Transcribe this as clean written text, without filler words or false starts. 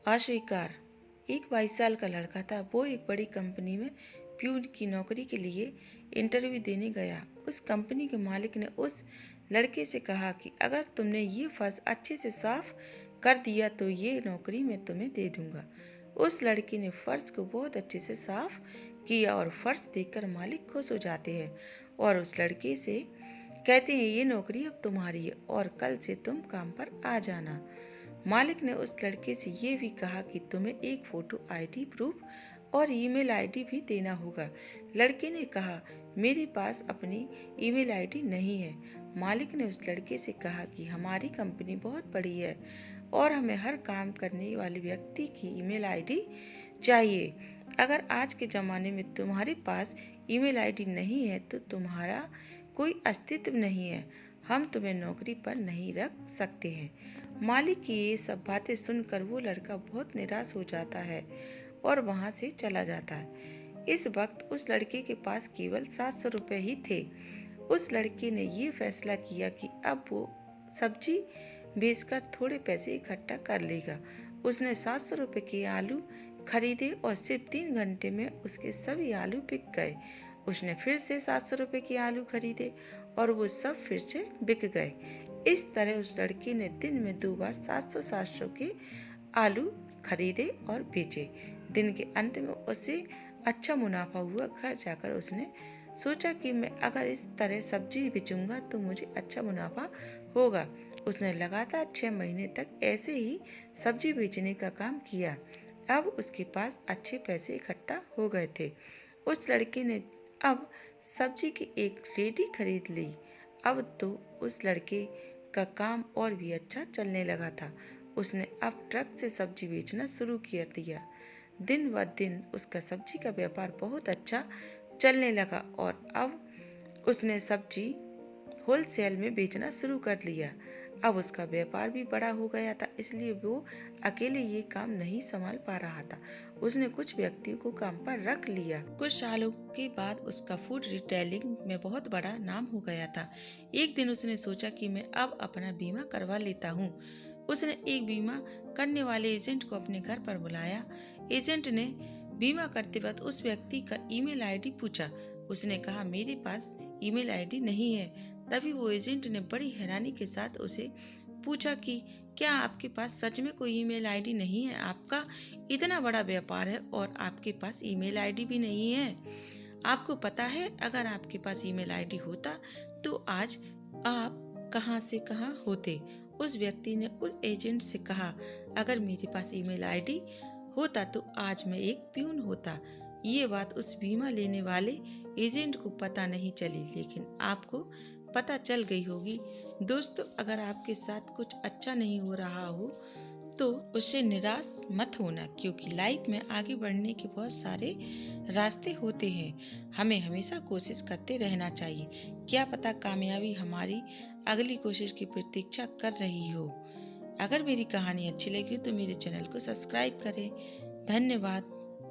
अस्वीकार। एक 22 साल का लड़का था। वो एक बड़ी कंपनी में प्यून की नौकरी के लिए इंटरव्यू देने गया। उस कंपनी के मालिक ने उस लड़के से कहा कि अगर तुमने ये फर्श अच्छे से साफ कर दिया तो ये नौकरी मैं तुम्हें दे दूंगा। उस लड़के ने फर्श को बहुत अच्छे से साफ किया और फर्श देखकर मालिक खुश हो जाते हैं और उस लड़के से कहते हैं ये नौकरी अब तुम्हारी है और कल से तुम काम पर आ जाना। मालिक ने उस लड़के से ये भी कहा कि तुम्हें एक फोटो आईडी प्रूफ और ईमेल आईडी भी देना होगा। लड़के ने कहा मेरे पास अपनी ईमेल आईडी नहीं है। मालिक ने उस लड़के से कहा कि हमारी कंपनी बहुत बड़ी है और हमें हर काम करने वाले व्यक्ति की ईमेल आईडी चाहिए। अगर आज के ज़माने में तुम्हारे पास ईमेल आईडी नहीं है तो तुम्हारा कोई अस्तित्व नहीं है। हम तुम्हें नौकरी पर नहीं रख सकते हैं। मालिक की ये सब बातें सुनकर वो लड़का बहुत निराश हो जाता है और वहाँ से चला जाता है। इस वक्त उस लड़के के पास केवल 700 रुपये ही थे। उस लड़के ने ये फैसला किया कि अब वो सब्जी बेचकर थोड़े पैसे इकट्ठा कर लेगा। उसने 700 रुपये के आलू खरीदे और सिर्फ 3 घंटे में उसके सभी आलू बिक गए। उसने फिर से 700 रुपये के आलू खरीदे और वो सब फिर से बिक गए। इस तरह उस लड़के ने दिन में 2 बार 700 के आलू खरीदे और बेचे। दिन के अंत में उसे अच्छा मुनाफा हुआ। घर जाकर उसने सोचा कि मैं अगर इस तरह सब्जी बेचूंगा तो मुझे अच्छा मुनाफा होगा। उसने लगातार 6 महीने तक ऐसे ही सब्जी बेचने का काम किया। अब उसके पास अच्छे पैसे इकट्ठा हो गए थे। उस लड़के ने अब सब्जी की एक रेडी खरीद ली। अब तो उस लड़के का काम और भी अच्छा चलने लगा था। उसने अब ट्रक से सब्जी बेचना शुरू कर दिया। दिन ब दिन उसका सब्जी का व्यापार बहुत अच्छा चलने लगा और अब उसने सब्जी होलसेल में बेचना शुरू कर लिया। अब उसका व्यापार भी बड़ा हो गया था, इसलिए वो अकेले ये काम नहीं संभाल पा रहा था। उसने कुछ व्यक्तियों को काम पर रख लिया। कुछ सालों के बाद उसका फूड रिटेलिंग में बहुत बड़ा नाम हो गया था। एक दिन उसने सोचा कि मैं अब अपना बीमा करवा लेता हूँ। उसने एक बीमा करने वाले एजेंट को अपने घर पर बुलाया। एजेंट ने बीमा करते वक्त उस व्यक्ति का ईमेल आईडी पूछा। उसने कहा मेरे पास ईमेल आईडी नहीं है। तभी वो एजेंट ने बड़ी हैरानी के साथ उसे पूछा कि क्या आपके पास सच में कोई ईमेल आईडी नहीं है? आपका इतना बड़ा व्यापार है और आपके पास ईमेल आईडी भी नहीं है। आपको पता है अगर आपके पास ईमेल आईडी होता तो आज आप कहां से कहां होते। उस व्यक्ति ने उस एजेंट से कहा अगर मेरे पास ईमेल आईडी होता तो आज मैं एक प्यून होता। ये बात उस बीमा लेने वाले एजेंट को पता नहीं चली, लेकिन आपको पता चल गई होगी। दोस्तों, अगर आपके साथ कुछ अच्छा नहीं हो रहा हो तो उससे निराश मत होना, क्योंकि लाइफ में आगे बढ़ने के बहुत सारे रास्ते होते हैं। हमें हमेशा कोशिश करते रहना चाहिए। क्या पता कामयाबी हमारी अगली कोशिश की प्रतीक्षा कर रही हो। अगर मेरी कहानी अच्छी लगी तो मेरे चैनल को सब्सक्राइब करें। धन्यवाद।